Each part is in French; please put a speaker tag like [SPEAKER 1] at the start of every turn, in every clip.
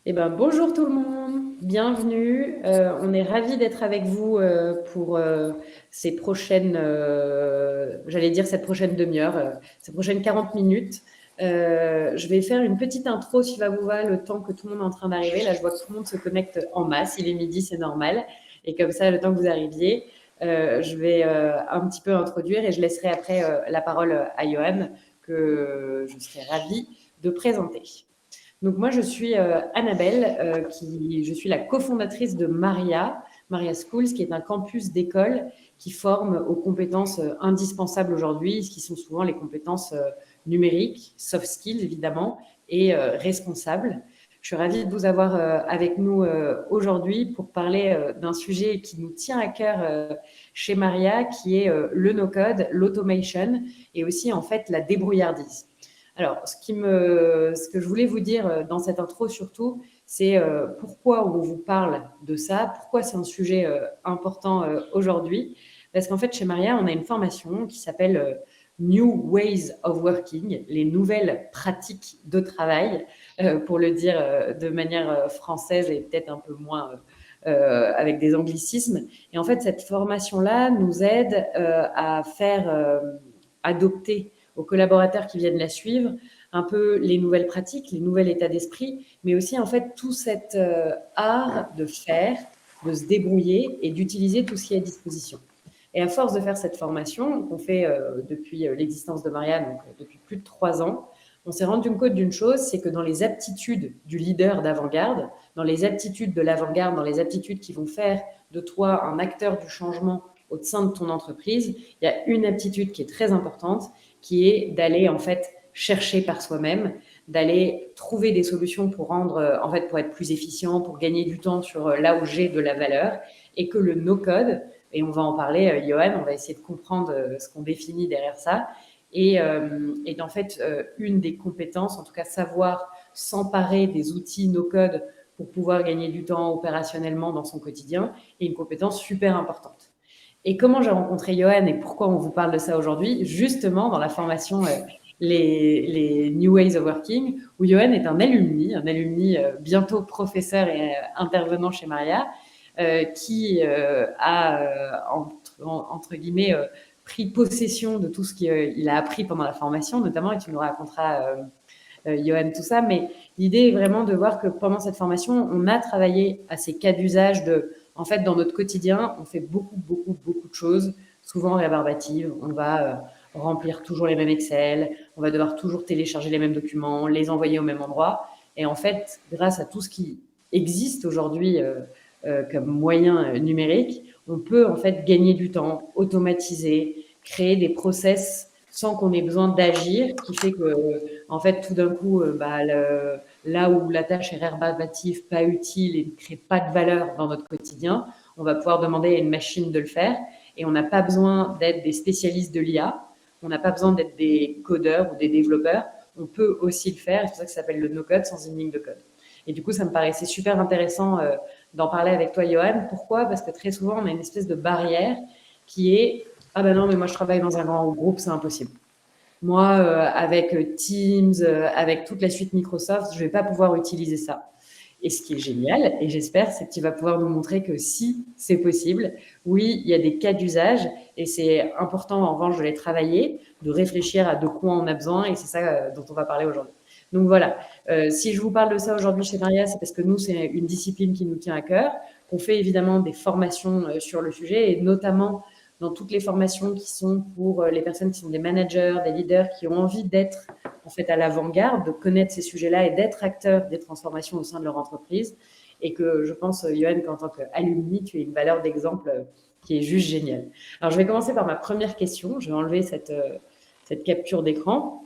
[SPEAKER 1] Bonjour tout le monde, bienvenue. On est ravis d'être avec vous pour ces prochaines, j'allais dire cette prochaine demi-heure, ces prochaines 40 minutes. Je vais faire une petite intro si ça vous va, le temps que tout le monde est en train d'arriver. Là, je vois que tout le monde se connecte en masse. Il est midi, c'est normal. Et comme ça, le temps que vous arriviez, je vais un petit peu introduire et je laisserai après la parole à Johan, que je serai ravie de présenter. Donc moi, je suis Annabelle, je suis la cofondatrice de Maria Schools, qui est un campus d'école qui forme aux compétences indispensables aujourd'hui, qui sont souvent les compétences numériques, soft skills évidemment, et responsables. Je suis ravie de vous avoir avec nous aujourd'hui pour parler d'un sujet qui nous tient à cœur chez Maria, qui est le no-code, l'automation et aussi en fait la débrouillardise. Alors, ce que je voulais vous dire dans cette intro surtout, c'est pourquoi on vous parle de ça, pourquoi c'est un sujet important aujourd'hui. Parce qu'en fait, chez Maria, on a une formation qui s'appelle New Ways of Working, les nouvelles pratiques de travail, pour le dire de manière française et peut-être un peu moins avec des anglicismes. Et en fait, cette formation-là nous aide à faire adopter aux collaborateurs qui viennent la suivre un peu les nouvelles pratiques, les nouveaux états d'esprit, mais aussi en fait tout cet art de faire, de se débrouiller et d'utiliser tout ce qui est à disposition. Et à force de faire cette formation qu'on fait depuis l'existence de Maria, donc depuis plus de 3 ans, on s'est rendu compte d'une chose, c'est que dans les aptitudes du leader d'avant-garde, dans les aptitudes de l'avant-garde, dans les aptitudes qui vont faire de toi un acteur du changement au sein de ton entreprise, il y a une aptitude qui est très importante, qui est d'aller en fait chercher par soi-même, d'aller trouver des solutions pour rendre, en fait, pour être plus efficient, pour gagner du temps sur là où j'ai de la valeur, et que le no-code, et on va en parler, Johan, on va essayer de comprendre ce qu'on définit derrière ça, et en fait, une des compétences, en tout cas savoir s'emparer des outils no-code pour pouvoir gagner du temps opérationnellement dans son quotidien, est une compétence super importante. Et comment j'ai rencontré Johan et pourquoi on vous parle de ça aujourd'hui? Justement, dans la formation les New Ways of Working, où Johan est un alumni bientôt professeur et intervenant chez Maria, qui a, entre guillemets, pris possession de tout ce qu'il a appris pendant la formation, notamment, et tu nous raconteras, Johan, tout ça. Mais l'idée est vraiment de voir que pendant cette formation, on a travaillé à ces cas d'usage de, en fait, dans notre quotidien, on fait beaucoup de choses, souvent rébarbatives. On va remplir toujours les mêmes Excel, on va devoir toujours télécharger les mêmes documents, les envoyer au même endroit. Et en fait, grâce à tout ce qui existe aujourd'hui comme moyen numérique, on peut en fait gagner du temps, automatiser, créer des process sans qu'on ait besoin d'agir, qui fait que en fait, tout d'un coup, là où la tâche est rébarbative, pas utile et ne crée pas de valeur dans notre quotidien, on va pouvoir demander à une machine de le faire. Et on n'a pas besoin d'être des spécialistes de l'IA, on n'a pas besoin d'être des codeurs ou des développeurs. On peut aussi le faire, c'est pour ça que ça s'appelle le no-code, sans une ligne de code. Et du coup, ça me paraissait super intéressant d'en parler avec toi, Johan. Pourquoi? Parce que très souvent, on a une espèce de barrière qui est « Ah ben non, mais moi, je travaille dans un grand groupe, c'est impossible. » Moi, avec Teams, avec toute la suite Microsoft, je ne vais pas pouvoir utiliser ça. Et ce qui est génial, et j'espère, c'est que tu vas pouvoir nous montrer que si c'est possible, oui, il y a des cas d'usage, et c'est important en revanche de les travailler, de réfléchir à de quoi on a besoin, et c'est ça dont on va parler aujourd'hui. Donc voilà, si je vous parle de ça aujourd'hui chez Maria, c'est parce que nous, c'est une discipline qui nous tient à cœur, qu'on fait évidemment des formations sur le sujet, et notamment dans toutes les formations qui sont pour les personnes qui sont des managers, des leaders, qui ont envie d'être en fait à l'avant-garde, de connaître ces sujets-là et d'être acteurs des transformations au sein de leur entreprise. Et que je pense, Johan, qu'en tant qu'alumni, tu es une valeur d'exemple qui est juste géniale. Alors, je vais commencer par ma première question. Je vais enlever cette capture d'écran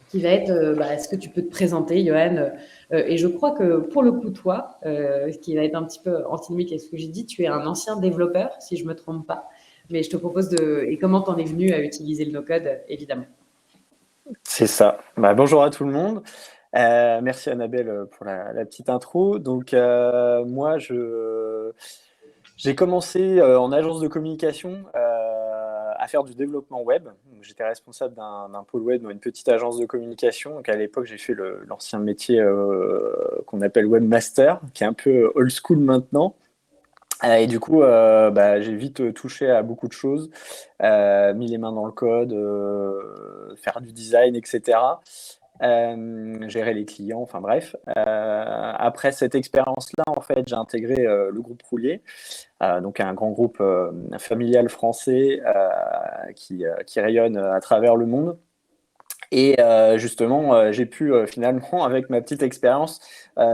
[SPEAKER 1] qui va être est-ce que tu peux te présenter, Johan Et je crois que pour le coup, toi, ce qui va être un petit peu antinomique avec ce que j'ai dit, tu es un ancien développeur, si je ne me trompe pas. Mais je te propose de. Et comment t'en es venu à utiliser le no-code, évidemment.
[SPEAKER 2] C'est ça. Bonjour à tout le monde. Merci Annabelle pour la petite intro. Donc moi, j'ai commencé en agence de communication à faire du développement web. Donc, j'étais responsable d'un pôle web dans une petite agence de communication. Donc, à l'époque, j'ai fait l'ancien métier qu'on appelle webmaster, qui est un peu old school maintenant. Et du coup, j'ai vite touché à beaucoup de choses, mis les mains dans le code, faire du design, etc. Gérer les clients, enfin bref. Après cette expérience-là, en fait, j'ai intégré le groupe Roulier, donc un grand groupe familial français qui rayonne à travers le monde. Et justement, j'ai pu finalement, avec ma petite expérience,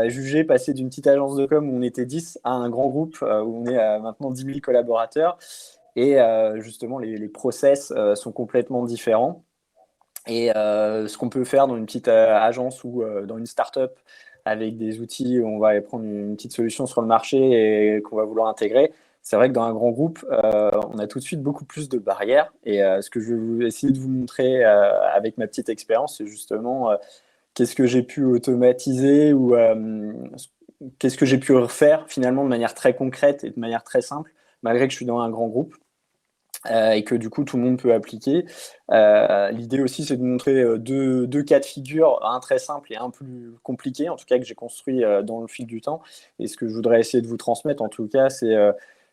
[SPEAKER 2] juger passer d'une petite agence de com où on était 10 à un grand groupe où on est maintenant 10 000 collaborateurs. Et justement, les process sont complètement différents. Et ce qu'on peut faire dans une petite agence ou dans une start-up avec des outils où on va aller prendre une petite solution sur le marché et qu'on va vouloir intégrer, c'est vrai que dans un grand groupe, on a tout de suite beaucoup plus de barrières. Et ce que je vais essayer de vous montrer avec ma petite expérience, c'est justement qu'est-ce que j'ai pu automatiser ou qu'est-ce que j'ai pu refaire finalement de manière très concrète et de manière très simple, malgré que je suis dans un grand groupe. Et que du coup tout le monde peut appliquer. L'idée aussi, c'est de montrer deux cas de figure, un très simple et un plus compliqué, en tout cas que j'ai construit dans le fil du temps. Et ce que je voudrais essayer de vous transmettre, en tout cas, c'est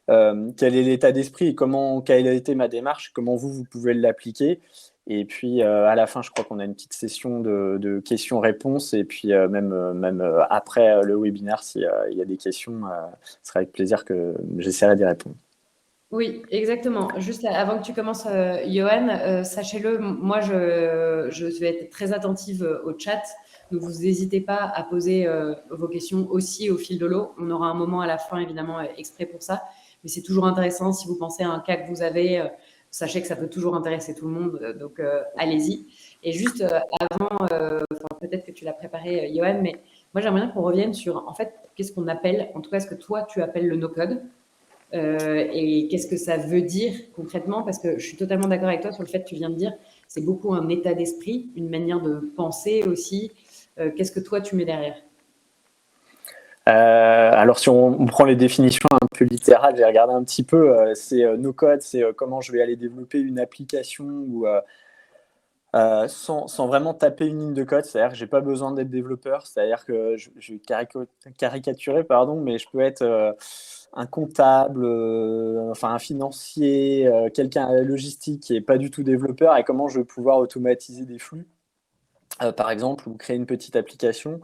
[SPEAKER 2] quel est l'état d'esprit et quelle a été ma démarche, comment vous pouvez l'appliquer. Et puis à la fin, je crois qu'on a une petite session de questions-réponses. Et puis même après le webinaire, s'il y a des questions, ce sera avec plaisir que j'essaierai d'y répondre.
[SPEAKER 1] Oui, exactement. Juste avant que tu commences, Johan, sachez-le, moi, je vais être très attentive au chat. Donc, vous n'hésitez pas à poser vos questions aussi au fil de l'eau. On aura un moment à la fin, évidemment, exprès pour ça. Mais c'est toujours intéressant. Si vous pensez à un cas que vous avez, sachez que ça peut toujours intéresser tout le monde. Donc, allez-y. Et juste avant, peut-être que tu l'as préparé, Johan, mais moi, j'aimerais bien qu'on revienne sur, en fait, qu'est-ce qu'on appelle, en tout cas, ce que toi, tu appelles le no-code. Et qu'est-ce que ça veut dire concrètement? Parce que je suis totalement d'accord avec toi sur le fait que tu viens de dire, c'est beaucoup un état d'esprit, une manière de penser aussi. Qu'est-ce que toi, tu mets derrière?
[SPEAKER 2] Alors, si on prend les définitions un peu littérales, j'ai regardé un petit peu, c'est no code, c'est comment je vais aller développer une application ou sans vraiment taper une ligne de code, c'est-à-dire que j'ai pas besoin d'être développeur, c'est-à-dire que je vais caricaturer, pardon, mais je peux être un comptable, enfin un financier, quelqu'un à la logistique qui est pas du tout développeur, et comment je vais pouvoir automatiser des flux. Par exemple, ou créer une petite application.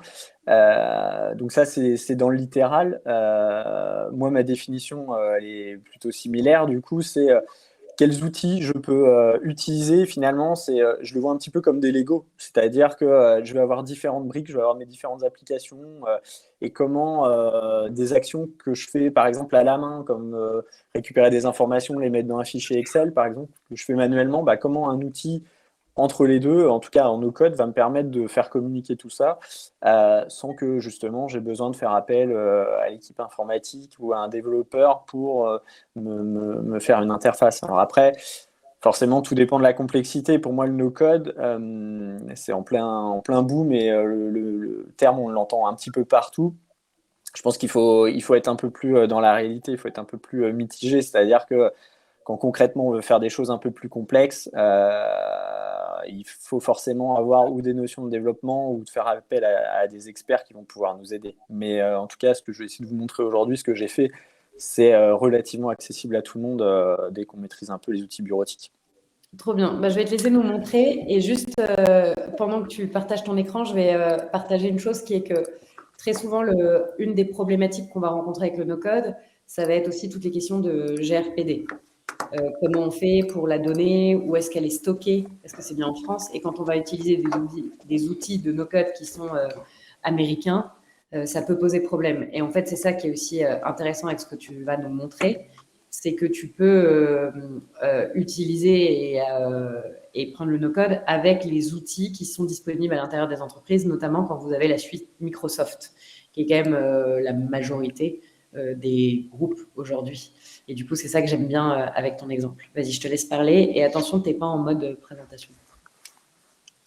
[SPEAKER 2] Donc ça, c'est dans le littéral. Moi, ma définition, elle est plutôt similaire. Du coup, c'est quels outils je peux utiliser. Finalement, je le vois un petit peu comme des Lego. C'est-à-dire que je vais avoir différentes briques, je vais avoir mes différentes applications et comment des actions que je fais, par exemple, à la main, comme récupérer des informations, les mettre dans un fichier Excel, par exemple, que je fais manuellement, comment un outil entre les deux, en tout cas en no-code, va me permettre de faire communiquer tout ça sans que justement j'ai besoin de faire appel à l'équipe informatique ou à un développeur pour me faire une interface. Alors après, forcément, tout dépend de la complexité. Pour moi, le no-code, c'est en plein boom et le terme, on l'entend un petit peu partout. Je pense qu'il faut être un peu plus dans la réalité, il faut être un peu plus mitigé, c'est-à-dire que quand concrètement on veut faire des choses un peu plus complexes, il faut forcément avoir ou des notions de développement ou de faire appel à des experts qui vont pouvoir nous aider. Mais en tout cas, ce que je vais essayer de vous montrer aujourd'hui, ce que j'ai fait, c'est relativement accessible à tout le monde dès qu'on maîtrise un peu les outils bureautiques.
[SPEAKER 1] Trop bien. Je vais te laisser nous montrer. Et juste pendant que tu partages ton écran, je vais partager une chose qui est que très souvent, une des problématiques qu'on va rencontrer avec le no-code, ça va être aussi toutes les questions de GRPD. Comment on fait pour la donner, où est-ce qu'elle est stockée, est-ce que c'est bien en France? Et quand on va utiliser des outils de no-code qui sont américains, ça peut poser problème. Et en fait, c'est ça qui est aussi intéressant avec ce que tu vas nous montrer, c'est que tu peux utiliser et prendre le no-code avec les outils qui sont disponibles à l'intérieur des entreprises, notamment quand vous avez la suite Microsoft, qui est quand même la majorité des groupes aujourd'hui. Et du coup, c'est ça que j'aime bien avec ton exemple. Vas-y, je te laisse parler. Et attention, tu n'es pas en mode présentation.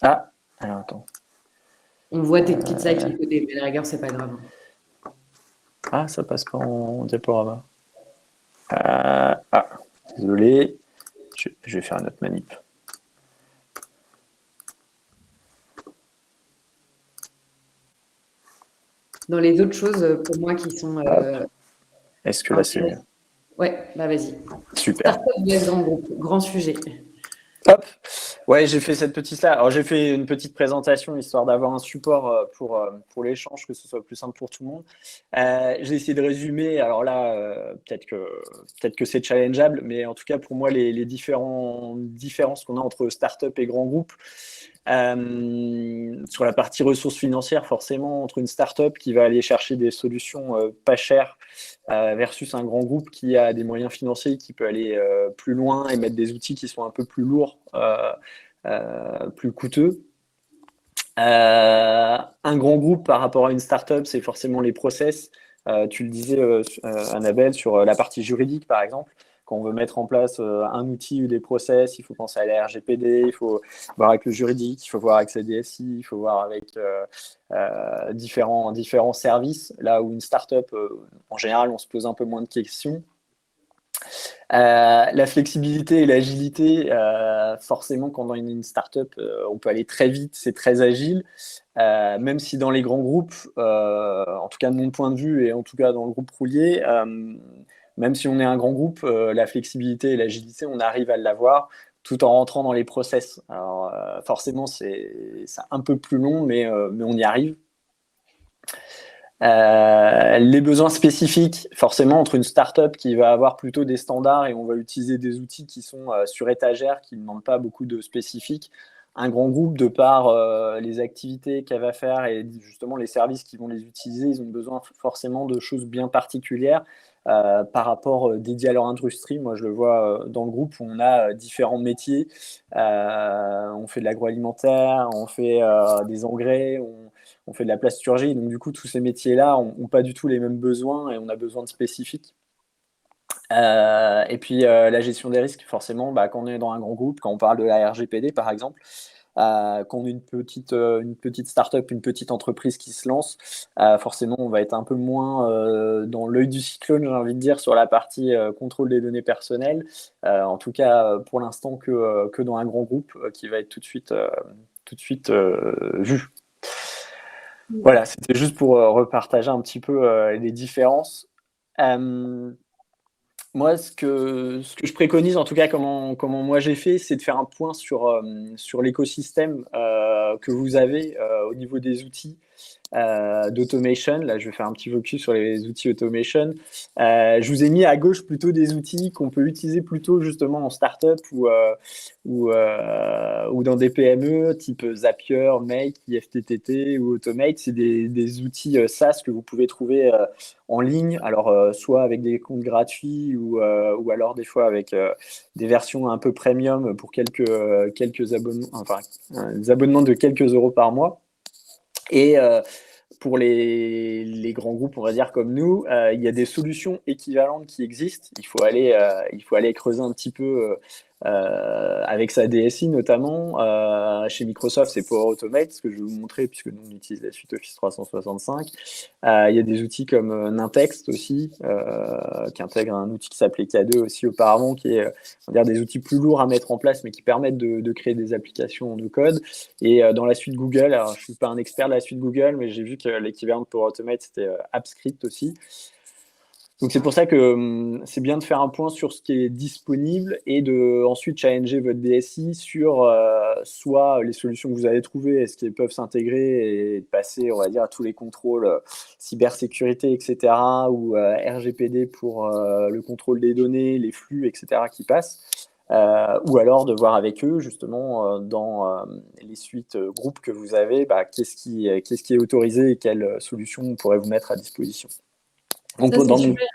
[SPEAKER 2] Ah, alors attends.
[SPEAKER 1] On voit tes petites slides sur le côté, mais la rigueur, c'est pas grave.
[SPEAKER 2] Ah, ça passe pas en diaporama. Désolé. Je vais faire une autre manip.
[SPEAKER 1] Dans les autres choses, pour moi, qui sont
[SPEAKER 2] Est-ce que là, c'est mieux?
[SPEAKER 1] intéressantes. Ouais, bah vas-y.
[SPEAKER 2] Super.
[SPEAKER 1] Startup vs grand groupe, grand sujet.
[SPEAKER 2] Hop. Ouais, j'ai fait cette petite slide. Alors, j'ai fait une petite présentation histoire d'avoir un support pour l'échange, que ce soit plus simple pour tout le monde. J'ai essayé de résumer. Alors là, peut-être que c'est challengeable, mais en tout cas, pour moi, les différences qu'on a entre start-up et grand groupe. Sur la partie ressources financières, forcément, entre une start-up qui va aller chercher des solutions pas chères versus un grand groupe qui a des moyens financiers, qui peut aller plus loin et mettre des outils qui sont un peu plus lourds, plus coûteux. Un grand groupe par rapport à une start-up, c'est forcément les process. Tu le disais, Annabelle, sur la partie juridique, par exemple. Quand on veut mettre en place un outil ou des process, il faut penser à la RGPD, il faut voir avec le juridique, il faut voir avec sa DSI, il faut voir avec différents services. Là où une start-up, en général, on se pose un peu moins de questions. La flexibilité et l'agilité, forcément, quand dans une startup, on peut aller très vite, c'est très agile. Même si dans les grands groupes, en tout cas de mon point de vue et en tout cas dans le groupe Roulier, même si on est un grand groupe, la flexibilité et l'agilité, on arrive à l'avoir tout en rentrant dans les process. Alors, forcément, c'est un peu plus long, mais on y arrive. Les besoins spécifiques, forcément, entre une start-up qui va avoir plutôt des standards et on va utiliser des outils qui sont sur étagère, qui ne demandent pas beaucoup de spécifiques. Un grand groupe, de par les activités qu'elle va faire et justement les services qui vont les utiliser, ils ont besoin forcément de choses bien particulières par rapport dédiées à leur industrie. Moi, je le vois dans le groupe où on a différents métiers. On fait de l'agroalimentaire, on fait des engrais, on fait de la plasturgie. Donc, du coup, tous ces métiers-là n'ont pas du tout les mêmes besoins et on a besoin de spécifiques. Et puis, la gestion des risques, forcément, quand on est dans un grand groupe, quand on parle de la RGPD, par exemple, quand on est une petite start-up, une petite entreprise qui se lance, forcément, on va être un peu moins dans l'œil du cyclone, j'ai envie de dire, sur la partie contrôle des données personnelles. En tout cas, pour l'instant, que dans un grand groupe qui va être tout de suite vu. Voilà, c'était juste pour repartager un petit peu les différences. Moi, ce que je préconise, en tout cas, comment moi j'ai fait, c'est de faire un point sur l'écosystème que vous avez au niveau des outils d'automation. Là, je vais faire un petit focus sur les outils automation. Je vous ai mis à gauche plutôt des outils qu'on peut utiliser plutôt justement en startup ou dans des PME type Zapier, Make, IFTTT ou Automate. C'est des outils SaaS que vous pouvez trouver en ligne, alors soit avec des comptes gratuits ou alors des fois avec des versions un peu premium pour quelques abonnements, enfin des abonnements de quelques euros par mois. Et pour les grands groupes, on va dire comme nous, il y a des solutions équivalentes qui existent. Il faut aller creuser un petit peu avec sa DSI notamment. Chez Microsoft, c'est Power Automate, ce que je vais vous montrer puisque nous on utilise la suite Office 365. Il y a des outils comme Nintext aussi, qui intègre un outil qui s'appelait K2 aussi auparavant, qui est on va dire, des outils plus lourds à mettre en place, mais qui permettent de créer des applications de code. Et dans la suite Google, alors je ne suis pas un expert de la suite Google, mais j'ai vu que l'équivalent de Power Automate, c'était AppScript aussi. Donc c'est pour ça que c'est bien de faire un point sur ce qui est disponible et de ensuite challenger votre DSI sur soit les solutions que vous avez trouvées, est-ce qu'elles peuvent s'intégrer et passer, on va dire, à tous les contrôles cybersécurité, etc., ou RGPD pour le contrôle des données, les flux, etc., qui passent. Ou alors de voir avec eux justement dans les suites groupes que vous avez, qu'est-ce qui est autorisé et quelles solutions on pourrait vous mettre à disposition. Donc,
[SPEAKER 1] ça, c'est super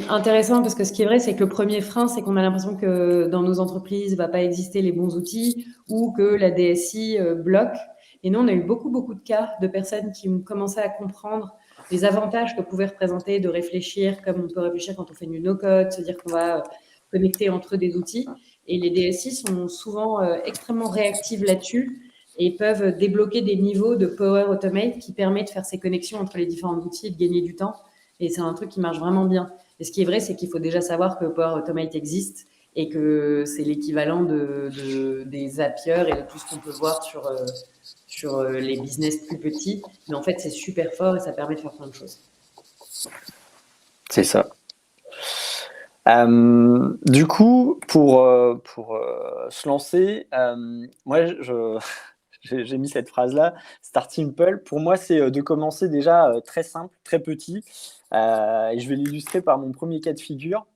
[SPEAKER 1] intéressant parce que ce qui est vrai, c'est que le premier frein, c'est qu'on a l'impression que dans nos entreprises, il ne va pas exister les bons outils ou que la DSI bloque. Et nous, on a eu beaucoup de cas de personnes qui ont commencé à comprendre les avantages que pouvait représenter de réfléchir comme on peut réfléchir quand on fait du no-code, se dire qu'on va connecter entre eux des outils. Et les DSI sont souvent extrêmement réactives là-dessus et peuvent débloquer des niveaux de Power Automate qui permettent de faire ces connexions entre les différents outils et de gagner du temps. Et c'est un truc qui marche vraiment bien. Et ce qui est vrai, c'est qu'il faut déjà savoir que Power Automate existe et que c'est l'équivalent des Zapier et de tout ce qu'on peut voir sur les business plus petits. Mais en fait, c'est super fort et ça permet de faire plein de choses.
[SPEAKER 2] C'est ça. Du coup, pour se lancer, moi, j'ai mis cette phrase-là, Start Simple. Pour moi, c'est de commencer déjà très simple, très petit. Et je vais l'illustrer par mon premier cas de figure.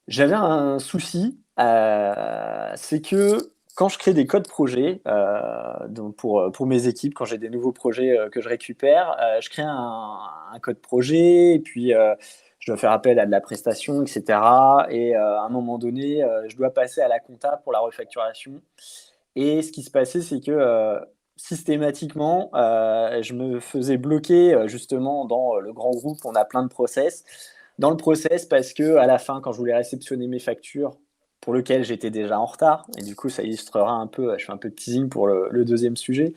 [SPEAKER 2] J'avais un souci, c'est que quand je crée des codes projets, donc pour mes équipes, quand j'ai des nouveaux projets que je récupère, je crée un code projet et puis je dois faire appel à de la prestation, etc. Et à un moment donné, je dois passer à la compta pour la refacturation. Et ce qui se passait, c'est que systématiquement, je me faisais bloquer justement dans le grand groupe, on a plein de process dans le process parce que à la fin, quand je voulais réceptionner mes factures pour lequel j'étais déjà en retard, et du coup, ça illustrera un peu, je fais un peu de teasing pour le deuxième sujet.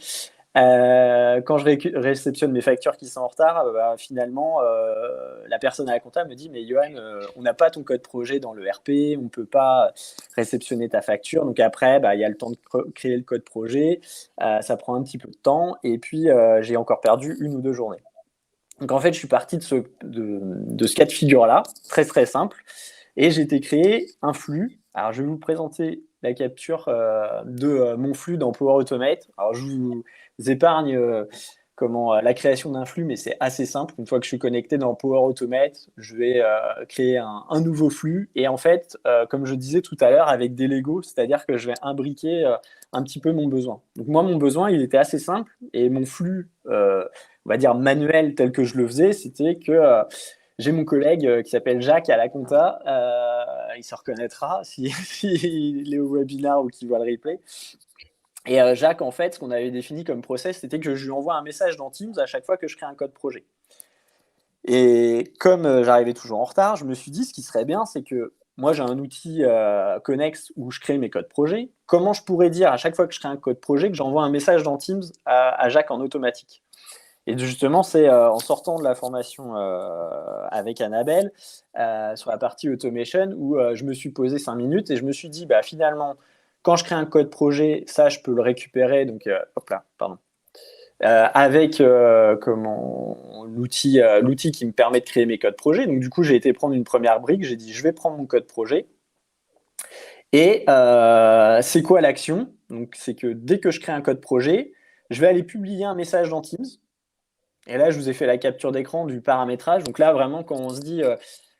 [SPEAKER 2] Quand je réceptionne mes factures qui sont en retard, bah, finalement, la personne à la compta me dit mais Johan, on n'a pas ton code projet dans le RP, on ne peut pas réceptionner ta facture. Donc après, bah, il y a le temps de créer le code projet, ça prend un petit peu de temps, et puis j'ai encore perdu 1 ou 2 journées. Donc en fait, je suis parti de ce cas de figure-là, très très simple, et j'ai été créer un flux. Alors je vais vous présenter la capture de mon flux dans Power Automate. Alors je vous épargne la création d'un flux, mais c'est assez simple. Une fois que je suis connecté dans Power Automate, je vais créer un nouveau flux. Et en fait, comme je disais tout à l'heure, avec des Legos, c'est-à-dire que je vais imbriquer un petit peu mon besoin. Donc moi, mon besoin, il était assez simple, et mon flux on va dire manuel tel que je le faisais, c'était que j'ai mon collègue qui s'appelle Jacques à la compta, il se reconnaîtra s'il est au webinar ou qu'il voit le replay. Et Jacques, en fait, ce qu'on avait défini comme process, c'était que je lui envoie un message dans Teams à chaque fois que je crée un code projet. Et comme j'arrivais toujours en retard, je me suis dit, ce qui serait bien, c'est que moi, j'ai un outil connexe où je crée mes codes projets. Comment je pourrais dire à chaque fois que je crée un code projet que j'envoie un message dans Teams à Jacques en automatique? Et justement, c'est en sortant de la formation avec Annabelle sur la partie automation où je me suis posé 5 minutes et je me suis dit, bah, finalement, quand je crée un code projet, ça, je peux le récupérer. Donc, hop là, pardon. Avec l'outil qui me permet de créer mes codes projets. Donc, du coup, j'ai été prendre une première brique. J'ai dit, je vais prendre mon code projet. Et c'est quoi l'action? Donc, c'est que dès que je crée un code projet, je vais aller publier un message dans Teams. Et là, je vous ai fait la capture d'écran du paramétrage. Donc là, vraiment, quand on se dit,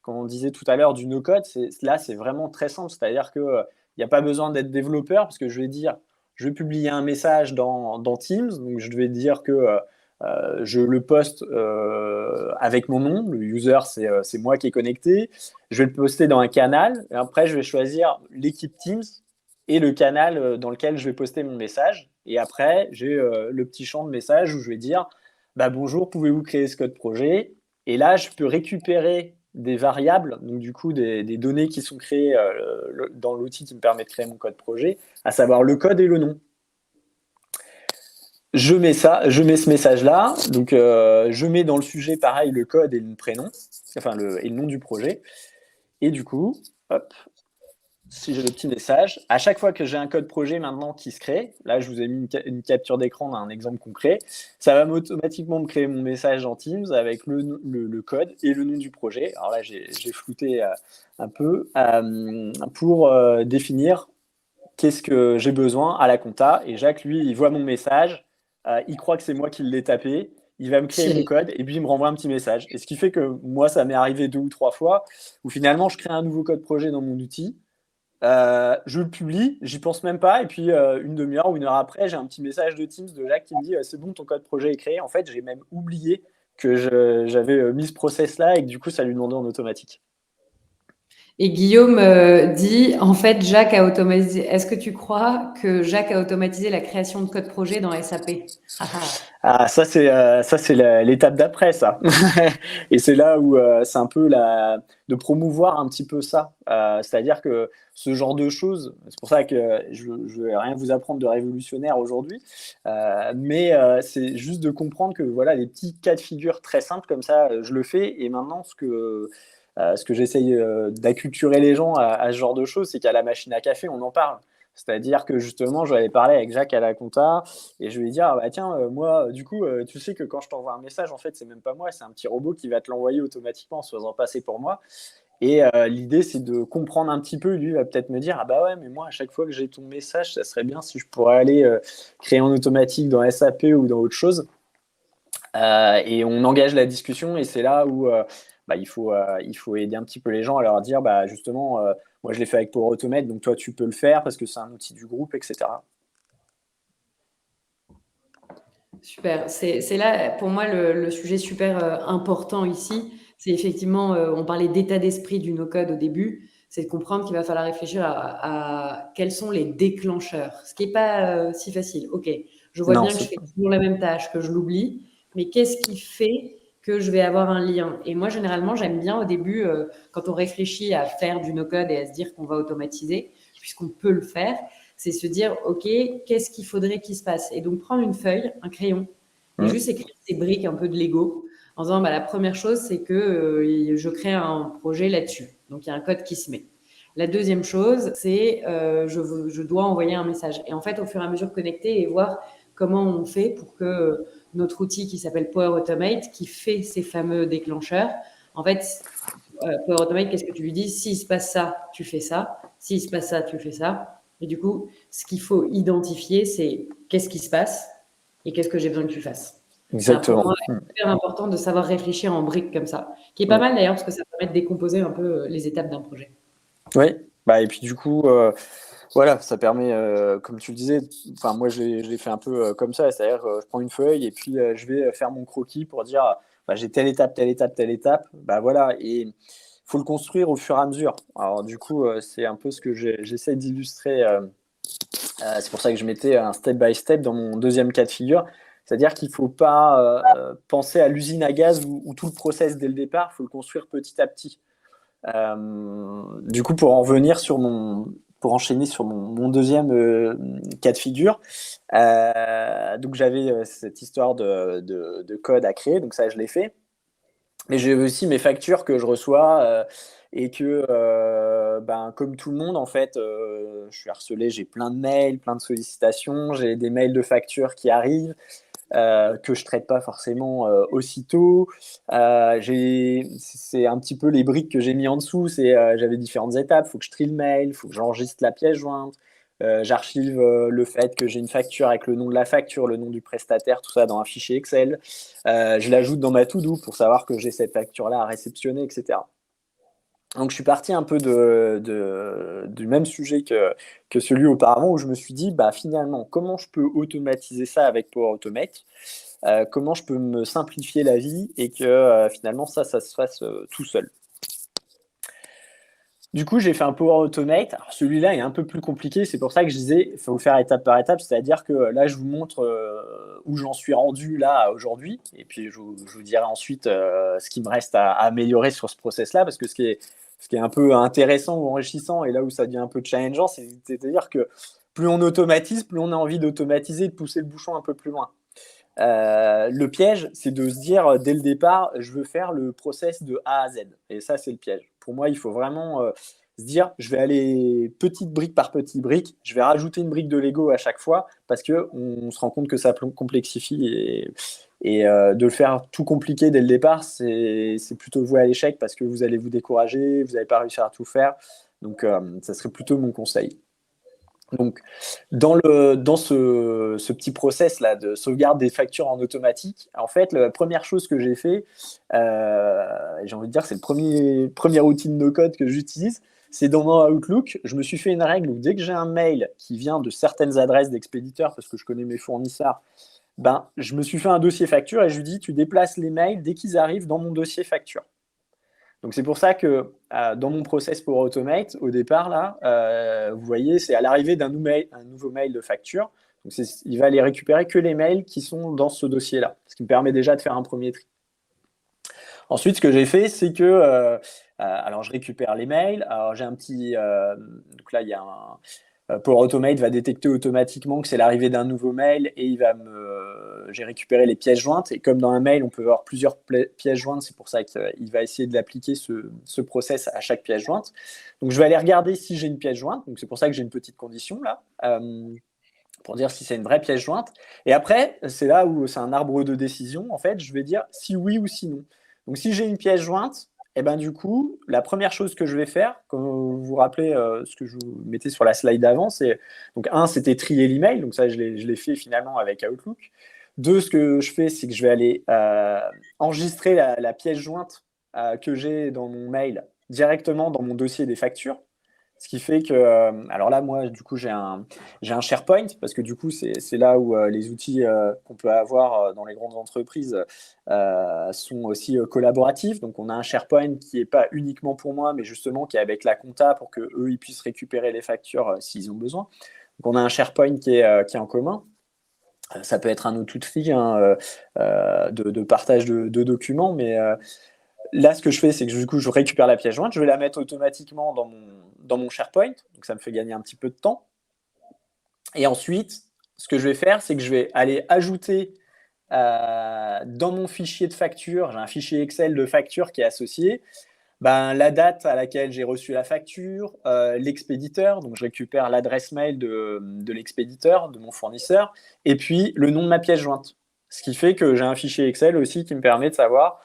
[SPEAKER 2] quand on disait tout à l'heure du no-code, là, c'est vraiment très simple. C'est-à-dire qu'il n'y a pas besoin d'être développeur parce que je vais dire, je vais publier un message dans Teams. Donc, je vais dire que je le poste avec mon nom. Le user, c'est moi qui est connecté. Je vais le poster dans un canal. Et après, je vais choisir l'équipe Teams et le canal dans lequel je vais poster mon message. Et après, j'ai le petit champ de message où je vais dire bah, bonjour, pouvez-vous créer ce code projet? Et là, je peux récupérer des variables, donc du coup des données qui sont créées dans l'outil qui me permet de créer mon code projet, à savoir le code et le nom. Je mets ce message-là, donc je mets dans le sujet pareil le code et le prénom, enfin et le nom du projet. Et du coup, hop, si j'ai le petit message, à chaque fois que j'ai un code projet maintenant qui se crée, là je vous ai mis une capture d'écran d'un exemple concret, ça va automatiquement me créer mon message dans Teams avec le code et le nom du projet. Alors là j'ai flouté un peu pour définir qu'est-ce que j'ai besoin à la compta. Et Jacques, lui, il voit mon message, il croit que c'est moi qui l'ai tapé, il va me créer mon code et puis il me renvoie un petit message. Et ce qui fait que moi, ça m'est arrivé 2 ou 3 fois où finalement je crée un nouveau code projet dans mon outil. Je le publie, j'y pense même pas, et puis une demi-heure ou 1 heure après, j'ai un petit message de Teams de Jacques qui me dit c'est bon, ton code projet est créé. En fait, j'ai même oublié que j'avais mis ce process-là et que du coup, ça lui demandait en automatique.
[SPEAKER 1] Et Guillaume dit, en fait, Jacques a automatisé. Est-ce que tu crois que Jacques a automatisé la création de code projet dans SAP?
[SPEAKER 2] Ah, ça c'est l'étape d'après, ça. Et c'est là où c'est un peu de promouvoir un petit peu ça. C'est-à-dire que ce genre de choses, c'est pour ça que je ne vais rien vous apprendre de révolutionnaire aujourd'hui, mais c'est juste de comprendre que voilà, les petits cas de figure très simples comme ça, je le fais. Et maintenant, Ce que j'essaye d'acculturer les gens à ce genre de choses, c'est qu'à la machine à café, on en parle. C'est-à-dire que justement, je vais aller parler avec Jacques à la compta et je vais lui dire, ah bah tiens, moi, du coup, tu sais que quand je t'envoie un message, en fait, c'est même pas moi, c'est un petit robot qui va te l'envoyer automatiquement en se faisant passer pour moi. Et l'idée, c'est de comprendre un petit peu. Lui va peut-être me dire, ah bah ouais, mais moi, à chaque fois que j'ai ton message, ça serait bien si je pourrais aller créer en automatique dans SAP ou dans autre chose. Et on engage la discussion et c'est là où bah, il faut aider un petit peu les gens à leur dire, bah, justement, moi, je l'ai fait avec Power Automate, donc toi, tu peux le faire parce que c'est un outil du groupe, etc.
[SPEAKER 1] Super. C'est là, pour moi, le sujet super important ici. C'est effectivement, on parlait d'état d'esprit du no-code au début, c'est de comprendre qu'il va falloir réfléchir à quels sont les déclencheurs. Ce qui n'est pas si facile. OK, je vois
[SPEAKER 2] Non,
[SPEAKER 1] bien que je
[SPEAKER 2] c'est
[SPEAKER 1] fais toujours la même tâche, que je l'oublie, mais qu'est-ce qui fait que je vais avoir un lien? Et moi, généralement, j'aime bien au début, quand on réfléchit à faire du no-code et à se dire qu'on va automatiser, puisqu'on peut le faire, c'est se dire, OK, qu'est-ce qu'il faudrait qu'il se passe? Et donc, prendre une feuille, un crayon, et juste écrire ces briques un peu de Lego, en disant, bah, la première chose, c'est que je crée un projet là-dessus. Donc, il y a un code qui se met. La deuxième chose, c'est je dois envoyer un message. Et en fait, au fur et à mesure, connecter et voir comment on fait pour que notre outil qui s'appelle Power Automate, qui fait ces fameux déclencheurs, en fait, Power Automate, qu'est-ce que tu lui dis? S'il se passe ça, tu fais ça. S'il se passe ça, tu fais ça. Et du coup, ce qu'il faut identifier, c'est qu'est-ce qui se passe et qu'est-ce que j'ai besoin que tu fasses. C'est pour
[SPEAKER 2] exactement.
[SPEAKER 1] moi super important de savoir réfléchir en briques comme ça, qui est pas
[SPEAKER 2] Mm.
[SPEAKER 1] mal d'ailleurs parce que ça permet de décomposer un peu les étapes d'un projet.
[SPEAKER 2] Oui, bah, et puis du coup, voilà, ça permet, comme tu le disais, enfin moi je l'ai fait un peu comme ça, c'est-à-dire je prends une feuille et puis je vais faire mon croquis pour dire, bah, j'ai telle étape, telle étape, telle étape, bah voilà, et il faut le construire au fur et à mesure. Alors du coup, c'est un peu ce que j'essaie d'illustrer, c'est pour ça que je mettais un step by step dans mon deuxième cas de figure, c'est-à-dire qu'il ne faut pas penser à l'usine à gaz ou tout le process dès le départ, il faut le construire petit à petit. Du coup, pour enchaîner sur mon deuxième cas de figure, donc j'avais cette histoire de code à créer, donc ça je l'ai fait. Mais j'ai aussi mes factures que je reçois et que, ben, comme tout le monde, en fait, je suis harcelé, j'ai plein de mails, plein de sollicitations, j'ai des mails de factures qui arrivent que je traite pas forcément aussitôt. C'est un petit peu les briques que j'ai mis en dessous. J'avais différentes étapes. Il faut que je trie le mail, il faut que j'enregistre la pièce jointe. J'archive le fait que j'ai une facture avec le nom de la facture, le nom du prestataire, tout ça dans un fichier Excel. Je l'ajoute dans ma to-do pour savoir que j'ai cette facture-là à réceptionner, etc. Donc je suis parti un peu du même sujet que celui auparavant où je me suis dit, bah, finalement, comment je peux automatiser ça avec Power Automate? Comment je peux me simplifier la vie et que finalement ça se fasse tout seul. Du coup, j'ai fait un Power Automate. Alors, celui-là est un peu plus compliqué, c'est pour ça que je disais, il faut le faire étape par étape, c'est-à-dire que là, je vous montre où j'en suis rendu là aujourd'hui, et puis je vous dirai ensuite ce qui me reste à améliorer sur ce process-là, parce que ce qui est un peu intéressant ou enrichissant, et là où ça devient un peu challengeant, c'est-à-dire que plus on automatise, plus on a envie d'automatiser, de pousser le bouchon un peu plus loin. Le piège, c'est de se dire dès le départ, je veux faire le process de A à Z. Et ça, c'est le piège. Pour moi, il faut vraiment se dire, je vais aller petite brique par petite brique, je vais rajouter une brique de Lego à chaque fois, parce qu'on se rend compte que ça complexifie. Et de le faire tout compliqué dès le départ, c'est plutôt voué à l'échec, parce que vous allez vous décourager, vous n'allez pas réussir à tout faire. Donc, ça serait plutôt mon conseil. Donc, dans ce petit process là de sauvegarde des factures en automatique, en fait, la première chose que j'ai fait, j'ai envie de dire, c'est le premier outil de no-code que j'utilise, c'est dans mon Outlook. Je me suis fait une règle où dès que j'ai un mail qui vient de certaines adresses d'expéditeurs, parce que je connais mes fournisseurs, ben, je me suis fait un dossier facture et je lui dis, tu déplaces les mails dès qu'ils arrivent dans mon dossier facture. Donc c'est pour ça que dans mon process pour Automate, au départ, là, vous voyez, c'est à l'arrivée d'un nouveau mail de facture. Donc il va aller récupérer que les mails qui sont dans ce dossier-là, ce qui me permet déjà de faire un premier tri. Ensuite, ce que j'ai fait, c'est que alors je récupère les mails. Alors j'ai un petit donc là il y a Power Automate va détecter automatiquement que c'est l'arrivée d'un nouveau mail et il va j'ai récupéré les pièces jointes. Et comme dans un mail, on peut avoir plusieurs pièces jointes, c'est pour ça qu'il va essayer de l'appliquer ce process à chaque pièce jointe. Donc, je vais aller regarder si j'ai une pièce jointe. Donc, c'est pour ça que j'ai une petite condition là, pour dire si c'est une vraie pièce jointe. Et après, c'est là où c'est un arbre de décision. En fait, je vais dire si oui ou si non. Donc, si j'ai une pièce jointe, et ben du coup, la première chose que je vais faire, comme vous vous rappelez ce que je vous mettais sur la slide d'avant, c'est donc c'était trier l'email, donc ça je l'ai fait finalement avec Outlook. Deux, ce que je fais, c'est que je vais aller enregistrer la pièce jointe que j'ai dans mon mail directement dans mon dossier des factures. Ce qui fait que, alors là, moi, du coup, j'ai un SharePoint parce que du coup, c'est là où les outils qu'on peut avoir dans les grandes entreprises sont aussi collaboratifs. Donc, on a un SharePoint qui n'est pas uniquement pour moi, mais justement qui est avec la compta pour qu'eux, ils puissent récupérer les factures s'ils ont besoin. Donc, on a un SharePoint qui est en commun. Ça peut être un outil hein, de partage de documents, mais là, ce que je fais, c'est que du coup, je récupère la pièce jointe, je vais la mettre automatiquement dans mon SharePoint, donc ça me fait gagner un petit peu de temps. Et ensuite, ce que je vais faire, c'est que je vais aller ajouter dans mon fichier de facture, j'ai un fichier Excel de facture qui est associé, la date à laquelle j'ai reçu la facture, l'expéditeur, donc je récupère l'adresse mail de l'expéditeur, de mon fournisseur, et puis le nom de ma pièce jointe. Ce qui fait que j'ai un fichier Excel aussi qui me permet de savoir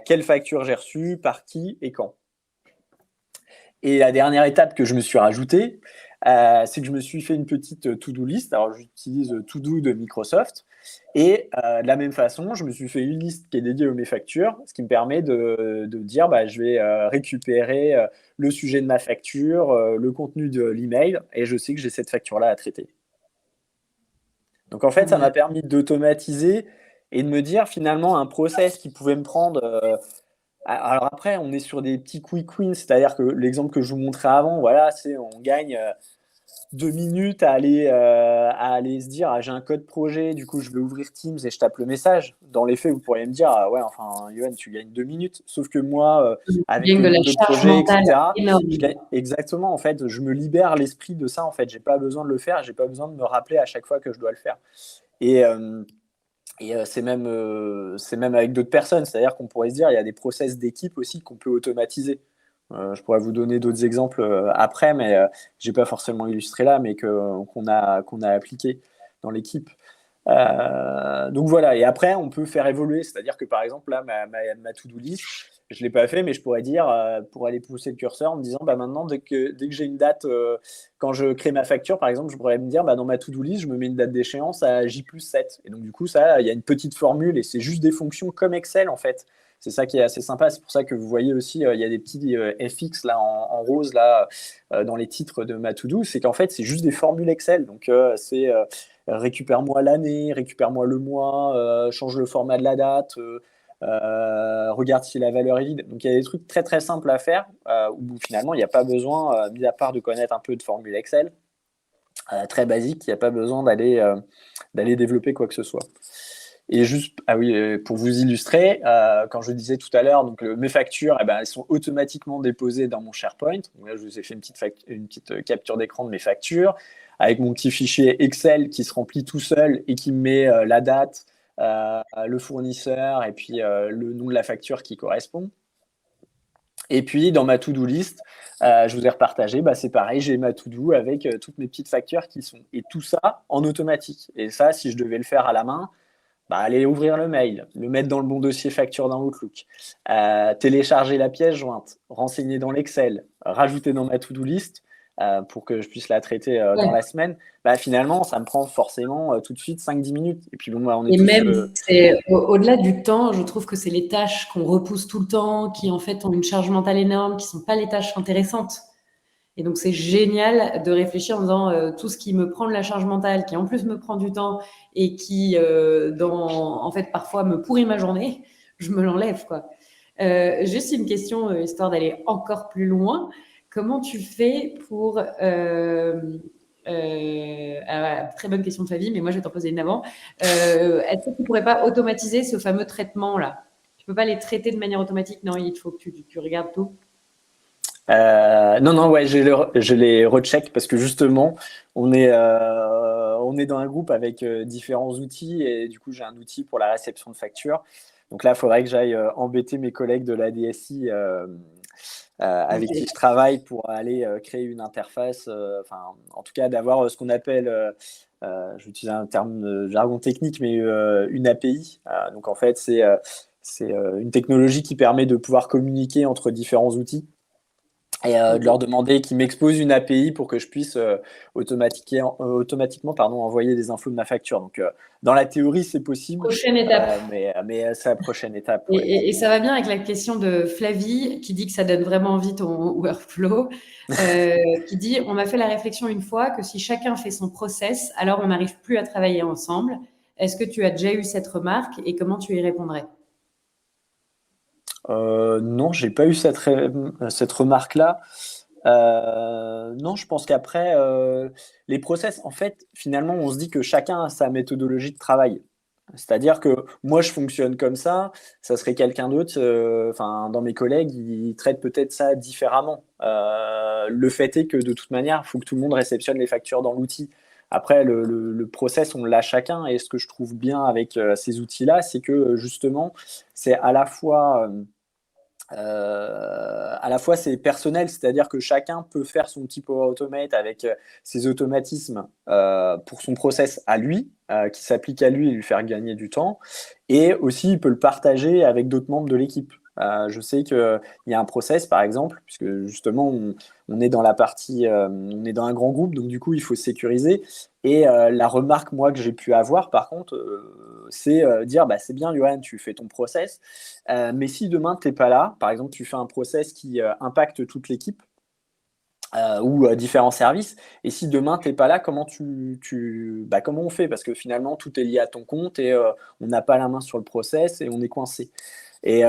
[SPEAKER 2] quelle facture j'ai reçue, par qui et quand. Et la dernière étape que je me suis rajoutée, c'est que je me suis fait une petite to-do list. Alors, j'utilise To-Do de Microsoft. Et de la même façon, je me suis fait une liste qui est dédiée aux mes factures, ce qui me permet de dire je vais récupérer le sujet de ma facture, le contenu de l'email, et je sais que j'ai cette facture-là à traiter. Donc, en fait, ça m'a permis d'automatiser et de me dire finalement un process qui pouvait me prendre. Alors après, on est sur des petits quick wins, c'est-à-dire que l'exemple que je vous montrais avant, voilà, c'est on gagne 2 minutes à aller se dire j'ai un code projet, du coup je vais ouvrir Teams et je tape le message. Dans les faits, vous pourriez me dire ouais, enfin, Yoann, tu gagnes 2 minutes. Sauf que moi, avec
[SPEAKER 1] gagne
[SPEAKER 2] le
[SPEAKER 1] de la
[SPEAKER 2] nombre de
[SPEAKER 1] charge
[SPEAKER 2] projets,
[SPEAKER 1] mentale
[SPEAKER 2] etc.,
[SPEAKER 1] énorme.
[SPEAKER 2] exactement, en fait, je me libère l'esprit de ça. En fait, j'ai pas besoin de le faire, j'ai pas besoin de me rappeler à chaque fois que je dois le faire. Et c'est même avec d'autres personnes, c'est-à-dire qu'on pourrait se dire il y a des process d'équipe aussi qu'on peut automatiser. Je pourrais vous donner d'autres exemples après, mais je n'ai pas forcément illustré là, mais qu'on a appliqué dans l'équipe. Donc voilà, et après on peut faire évoluer, c'est-à-dire que par exemple là ma to-do list, je ne l'ai pas fait, mais je pourrais dire pour aller pousser le curseur en me disant maintenant dès que j'ai une date, quand je crée ma facture par exemple, je pourrais me dire dans ma to-do list je me mets une date d'échéance à J+7, et donc du coup ça il y a une petite formule et c'est juste des fonctions comme Excel en fait. C'est ça qui est assez sympa, c'est pour ça que vous voyez aussi il y a des petits FX là en rose là dans les titres de ma to-do, c'est qu'en fait c'est juste des formules Excel, donc c'est récupère-moi l'année, récupère-moi le mois, change le format de la date, regarde si la valeur est vide. Donc il y a des trucs très très simples à faire où finalement il n'y a pas besoin, mis à part de connaître un peu de formule Excel, très basique, il n'y a pas besoin d'aller développer quoi que ce soit. Et juste, pour vous illustrer, quand je disais tout à l'heure, donc mes factures, elles sont automatiquement déposées dans mon SharePoint. Donc là, je vous ai fait une petite capture d'écran de mes factures avec mon petit fichier Excel qui se remplit tout seul et qui me met la date, le fournisseur et puis le nom de la facture qui correspond. Et puis, dans ma to-do list, je vous ai repartagé, c'est pareil, j'ai ma to-do avec toutes mes petites factures qui sont. Et tout ça en automatique. Et ça, si je devais le faire à la main, aller ouvrir le mail, le mettre dans le bon dossier facture dans Outlook, télécharger la pièce jointe, renseigner dans l'Excel, rajouter dans ma to-do list pour que je puisse la traiter dans la semaine, finalement, ça me prend forcément tout de suite 5-10 minutes. Et puis, on est
[SPEAKER 1] et
[SPEAKER 2] tous...
[SPEAKER 1] même, c'est au-delà du temps, je trouve que c'est les tâches qu'on repousse tout le temps, qui en fait ont une charge mentale énorme, qui ne sont pas les tâches intéressantes. Et donc, c'est génial de réfléchir en disant tout ce qui me prend de la charge mentale, qui en plus me prend du temps et qui, en fait, parfois me pourrit ma journée, je me l'enlève, quoi. Juste une question, histoire d'aller encore plus loin. Comment tu fais pour... très bonne question de Fabie, mais moi, je vais t'en poser une avant. Est-ce que tu ne pourrais pas automatiser ce fameux traitement-là? Tu ne peux pas les traiter de manière automatique? Non, il faut que tu regardes tout.
[SPEAKER 2] Non, ouais, je les recheck parce que justement, on est on est dans un groupe avec différents outils et du coup, j'ai un outil pour la réception de factures. Donc là, il faudrait que j'aille embêter mes collègues de la DSI avec qui
[SPEAKER 1] OK.
[SPEAKER 2] je travaille pour aller créer une interface, en tout cas d'avoir ce qu'on appelle, je vais utiliser un terme de jargon technique, mais une API. Donc en fait, c'est une technologie qui permet de pouvoir communiquer entre différents outils et de leur
[SPEAKER 1] OK.
[SPEAKER 2] demander qu'ils m'exposent une API pour que je puisse automatiquement envoyer des infos de ma facture. Donc, dans la théorie, c'est possible,
[SPEAKER 1] Prochaine étape.
[SPEAKER 2] mais c'est la prochaine étape.
[SPEAKER 1] Et,
[SPEAKER 2] Ouais.
[SPEAKER 1] et ça va bien avec la question de Flavie, qui dit que ça donne vraiment envie ton workflow, qui dit, on m'a fait la réflexion une fois que si chacun fait son process, alors on n'arrive plus à travailler ensemble. Est-ce que tu as déjà eu cette remarque et comment tu y répondrais?
[SPEAKER 2] Non, j'ai pas eu cette remarque-là. Non, je pense qu'après, les process, en fait, finalement, on se dit que chacun a sa méthodologie de travail. C'est-à-dire que moi, je fonctionne comme ça serait quelqu'un d'autre, dans mes collègues, ils traitent peut-être ça différemment. Le fait est que de toute manière, il faut que tout le monde réceptionne les factures dans l'outil. Après, le process, on l'a chacun. Et ce que je trouve bien avec ces outils-là, c'est que justement, c'est à la fois c'est personnel, c'est-à-dire que chacun peut faire son petit Power Automate avec ses automatismes pour son process à lui, qui s'applique à lui et lui faire gagner du temps. Et aussi, il peut le partager avec d'autres membres de l'équipe. Je sais qu'il y a un process, par exemple, puisque justement, on est dans la partie, on est dans un grand groupe, donc du coup, il faut sécuriser. Et la remarque, moi, que j'ai pu avoir, par contre, c'est dire, bah, c'est bien, Johan, tu fais ton process, mais si demain, tu n'es pas là, par exemple, tu fais un process qui impacte toute l'équipe, ou différents services. Et si demain, tu n'es pas là, comment on fait? Parce que finalement, tout est lié à ton compte et on n'a pas la main sur le process et on est coincé. Et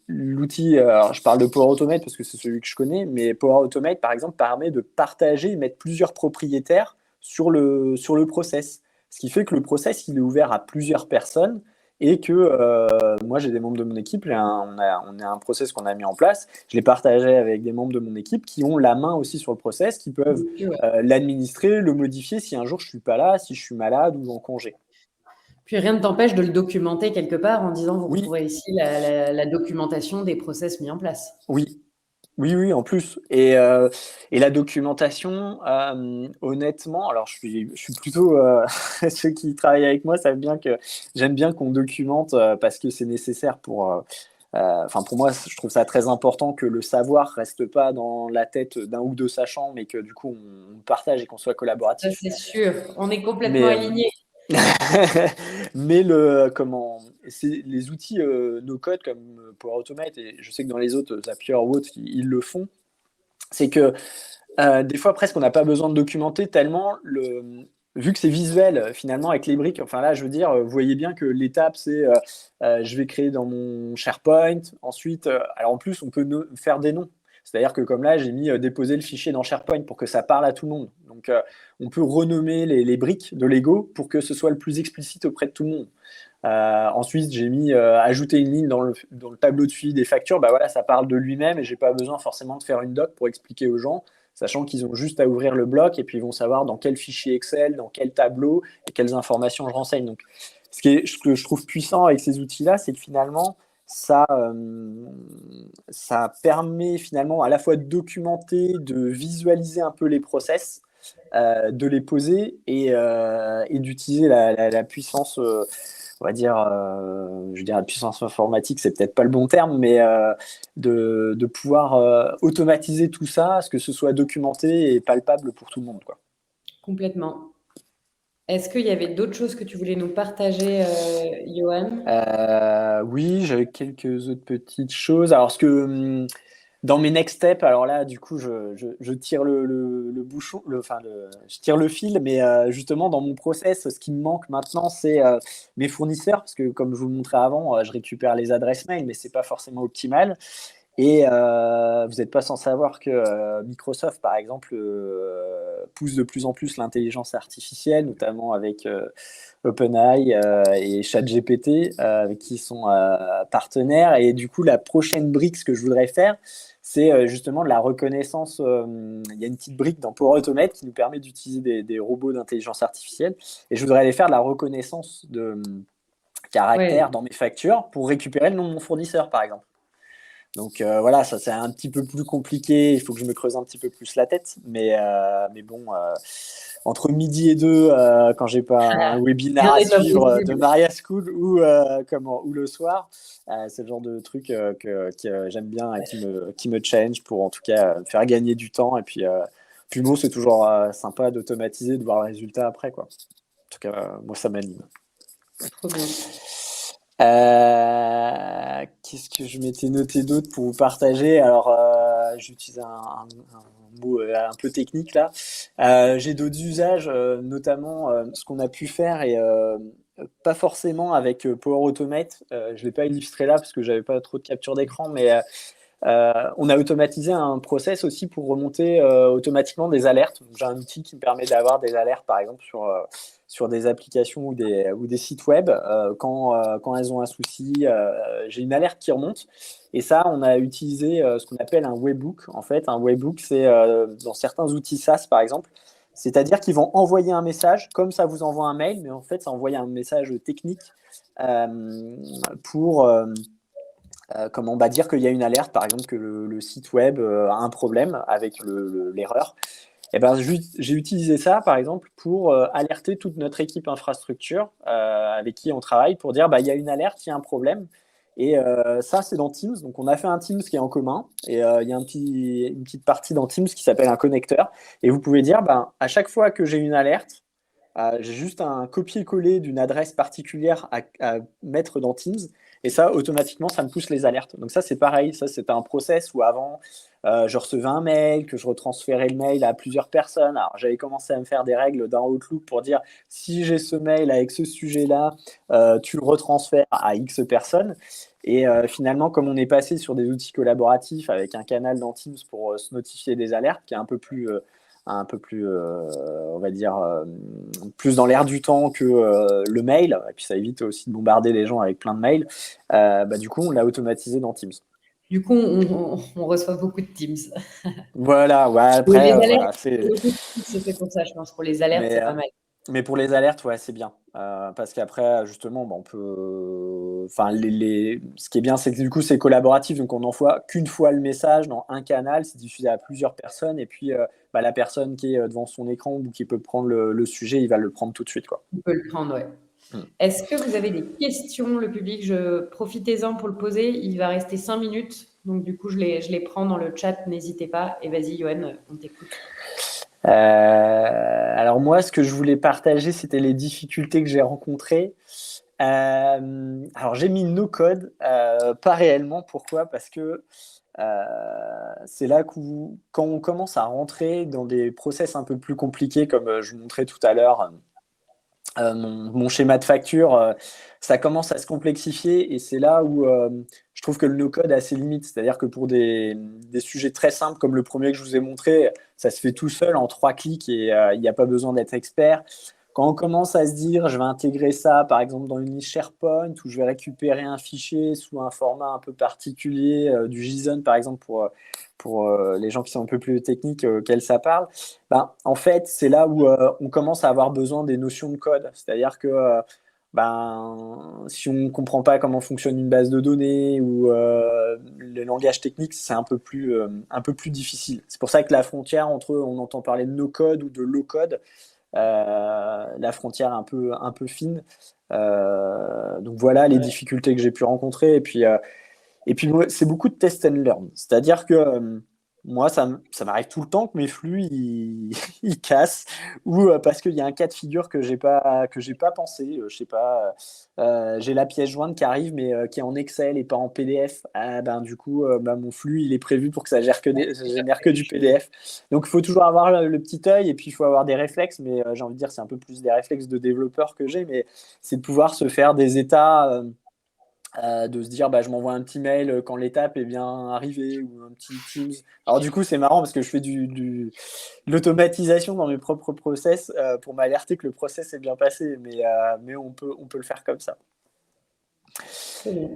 [SPEAKER 2] l'outil, alors je parle de Power Automate parce que c'est celui que je connais, mais Power Automate, par exemple, permet de partager et mettre plusieurs propriétaires sur le process. Ce qui fait que le process, il est ouvert à plusieurs personnes et que moi, j'ai des membres de mon équipe, on a un process qu'on a mis en place, je l'ai partagé avec des membres de mon équipe qui ont la main aussi sur le process, qui peuvent
[SPEAKER 1] Ouais.
[SPEAKER 2] l'administrer, le modifier si un jour je suis pas là, si je suis malade ou en congé.
[SPEAKER 1] Puis rien ne t'empêche de le documenter quelque part en disant, vous
[SPEAKER 2] Oui,
[SPEAKER 1] retrouverez ici la documentation des process mis en place.
[SPEAKER 2] oui, oui, oui, en plus. Et la documentation, honnêtement, alors je suis plutôt ceux qui travaillent avec moi savent bien que j'aime bien qu'on documente parce que c'est nécessaire pour moi, je trouve ça très important que le savoir reste pas dans la tête d'un ou deux sachants, mais que du coup on partage et qu'on soit
[SPEAKER 1] Ça,
[SPEAKER 2] collaboratif.
[SPEAKER 1] c'est sûr. On est complètement
[SPEAKER 2] Mais
[SPEAKER 1] alignés.
[SPEAKER 2] mais c'est les outils no code comme Power Automate et je sais que dans les autres Zapier ou autres ils le font. C'est que des fois, presque, on n'a pas besoin de documenter tellement vu que c'est visuel, finalement, avec les briques. Enfin là, je veux dire, vous voyez bien que l'étape, c'est je vais créer dans mon SharePoint. Ensuite, alors en plus, on peut faire des noms. C'est-à-dire que comme là, j'ai mis déposer le fichier dans SharePoint pour que ça parle à tout le monde. Donc, on peut renommer les briques de Lego pour que ce soit le plus explicite auprès de tout le monde. Ensuite, j'ai mis ajouter une ligne dans le tableau de suivi des factures. Bah voilà, ça parle de lui-même et j'ai pas besoin forcément de faire une doc pour expliquer aux gens, sachant qu'ils ont juste à ouvrir le bloc et puis ils vont savoir dans quel fichier Excel, dans quel tableau et quelles informations je renseigne. Donc, ce que je trouve puissant avec ces outils-là, c'est que finalement, ça permet finalement à la fois de documenter, de visualiser un peu les process, de les poser et d'utiliser la puissance, on va dire, je dirais la puissance informatique, c'est peut-être pas le bon terme, mais de pouvoir automatiser tout ça, à ce que ce soit documenté et palpable pour tout le monde, quoi.
[SPEAKER 1] Complètement. Est-ce qu'il y avait d'autres choses que tu voulais nous partager, Johan?
[SPEAKER 2] Oui, j'avais quelques autres petites choses. Alors, dans mes next steps, alors là, du coup, je tire le bouchon, je tire le fil, mais justement, dans mon process, ce qui me manque maintenant, c'est mes fournisseurs, parce que comme je vous le montrais avant, je récupère les adresses mail, mais c'est pas forcément optimal. Et vous n'êtes pas sans savoir que Microsoft, par exemple, pousse de plus en plus l'intelligence artificielle, notamment avec OpenAI et ChatGPT, avec qui ils sont partenaires. Et du coup, la prochaine brique que je voudrais faire, c'est justement de la reconnaissance. Il y a une petite brique dans Power Automate qui nous permet d'utiliser des robots d'intelligence artificielle. Et je voudrais aller faire de la reconnaissance de caractères
[SPEAKER 1] Ouais.
[SPEAKER 2] dans mes factures pour récupérer le nom de mon fournisseur, par exemple. Donc voilà, ça c'est un petit peu plus compliqué, il faut que je me creuse un petit peu plus la tête, mais bon, entre midi et deux, quand j'ai pas un
[SPEAKER 1] Rien
[SPEAKER 2] webinar à
[SPEAKER 1] n'est
[SPEAKER 2] suivre de
[SPEAKER 1] impossible.
[SPEAKER 2] Maria School ou le soir, c'est le genre de truc que j'aime bien et qui me challenge pour en tout cas faire gagner du temps. Et puis bon, c'est toujours sympa d'automatiser, de voir le résultat après, quoi. En tout cas, moi ça m'anime.
[SPEAKER 1] Trop bien.
[SPEAKER 2] Qu'est-ce que je m'étais noté d'autre pour vous partager? Alors, j'utilise un mot un peu technique là. J'ai d'autres usages, notamment ce qu'on a pu faire et pas forcément avec Power Automate. Je l'ai pas illustré là parce que j'avais pas trop de capture d'écran, mais on a automatisé un process aussi pour remonter automatiquement des alertes. J'ai un outil qui me permet d'avoir des alertes, par exemple, sur des applications ou des sites web. Quand elles ont un souci, j'ai une alerte qui remonte. Et ça, on a utilisé ce qu'on appelle un webhook. En fait, un webhook, c'est dans certains outils SaaS, par exemple. C'est-à-dire qu'ils vont envoyer un message, comme ça vous envoie un mail, mais en fait, ça envoie un message technique pour comment on va dire qu'il y a une alerte, par exemple que le site web a un problème avec l'erreur. Et ben, j'ai utilisé ça, par exemple, pour alerter toute notre équipe infrastructure avec qui on travaille pour dire bah, il y a une alerte, il y a un problème. Et ça, c'est dans Teams. Donc, on a fait un Teams qui est en commun. Et il y a une petite partie dans Teams qui s'appelle un connecteur. Et vous pouvez dire, ben, à chaque fois que j'ai une alerte, j'ai juste un copier-coller d'une adresse particulière à mettre dans Teams. Et ça, automatiquement, ça me pousse les alertes. Donc ça, c'est pareil. Ça, c'était un process où avant, je recevais un mail, que je retransférais le mail à plusieurs personnes. Alors, j'avais commencé à me faire des règles dans Outlook pour dire, si j'ai ce mail avec ce sujet-là, tu le retransfères à X personnes. Et finalement, comme on est passé sur des outils collaboratifs avec un canal dans Teams pour se notifier des alertes, qui est un peu plus, on va dire, plus dans l'air du temps que le mail, et puis ça évite aussi de bombarder les gens avec plein de mails, bah, du coup, on l'a automatisé dans Teams.
[SPEAKER 1] Du coup, on reçoit beaucoup de Teams.
[SPEAKER 2] Voilà, ouais,
[SPEAKER 1] Et
[SPEAKER 2] après,
[SPEAKER 1] les alertes,
[SPEAKER 2] voilà,
[SPEAKER 1] c'est beaucoup de Teams, c'est pour ça, je pense. Pour les alertes,
[SPEAKER 2] mais,
[SPEAKER 1] c'est pas mal.
[SPEAKER 2] mais pour les alertes, ouais, c'est bien. Parce qu'après, justement, bah, on peut. Enfin, ce qui est bien, c'est que du coup, c'est collaboratif. Donc, on n'envoie qu'une fois le message dans un canal. C'est diffusé à plusieurs personnes. Et puis, bah, la personne qui est devant son écran ou qui peut prendre le sujet, il va le prendre tout de suite, quoi.
[SPEAKER 1] On peut le prendre, ouais.
[SPEAKER 2] Mm.
[SPEAKER 1] Est-ce que vous avez des questions, le public? Profitez-en pour le poser. Il va rester 5 minutes. Donc, du coup, je les prends dans le chat. N'hésitez pas. Et vas-y, Johan, on t'écoute.
[SPEAKER 2] Alors moi, ce que je voulais partager, c'était les difficultés que j'ai rencontrées. Alors j'ai mis no code, pas réellement. Pourquoi? Parce que c'est là quand on commence à rentrer dans des process un peu plus compliqués, comme je vous montrais tout à l'heure, mon schéma de facture, ça commence à se complexifier et c'est là où je trouve que le no-code a ses limites. C'est-à-dire que pour des sujets très simples comme le premier que je vous ai montré, ça se fait tout seul en 3 clics et il n'y a pas besoin d'être expert. Quand on commence à se dire, je vais intégrer ça, par exemple, dans une liste SharePoint, où je vais récupérer un fichier sous un format un peu particulier, du JSON, par exemple, pour les gens qui sont un peu plus techniques auxquels ça parle, ben, en fait, c'est là où on commence à avoir besoin des notions de code. C'est-à-dire que ben, si on ne comprend pas comment fonctionne une base de données ou le langage technique, c'est un peu plus difficile. C'est pour ça que la frontière entre, on entend parler de no-code ou de low-code, la frontière un peu fine. Donc voilà les
[SPEAKER 1] Ouais.
[SPEAKER 2] difficultés que j'ai pu rencontrer. Et puis c'est beaucoup de test and learn. C'est-à-dire que moi, ça m'arrive tout le temps que mes flux ils cassent ou parce qu'il y a un cas de figure que j'ai pas pensé. Je sais pas, j'ai la pièce jointe qui arrive mais qui est en Excel et pas en PDF. Ah, ben du coup, ben, mon flux il est prévu pour que ça génère que du PDF. Donc il faut toujours avoir le petit œil et puis il faut avoir des réflexes. Mais j'ai envie de dire c'est un peu plus des réflexes de développeur que j'ai, mais c'est de pouvoir se faire des états de se dire, je m'envoie un petit mail quand l'étape est bien arrivée ou un petit Teams. Alors du coup, c'est marrant parce que je fais de l'automatisation dans mes propres process pour m'alerter que le process est bien passé, mais on peut le faire comme ça.
[SPEAKER 1] Très bien.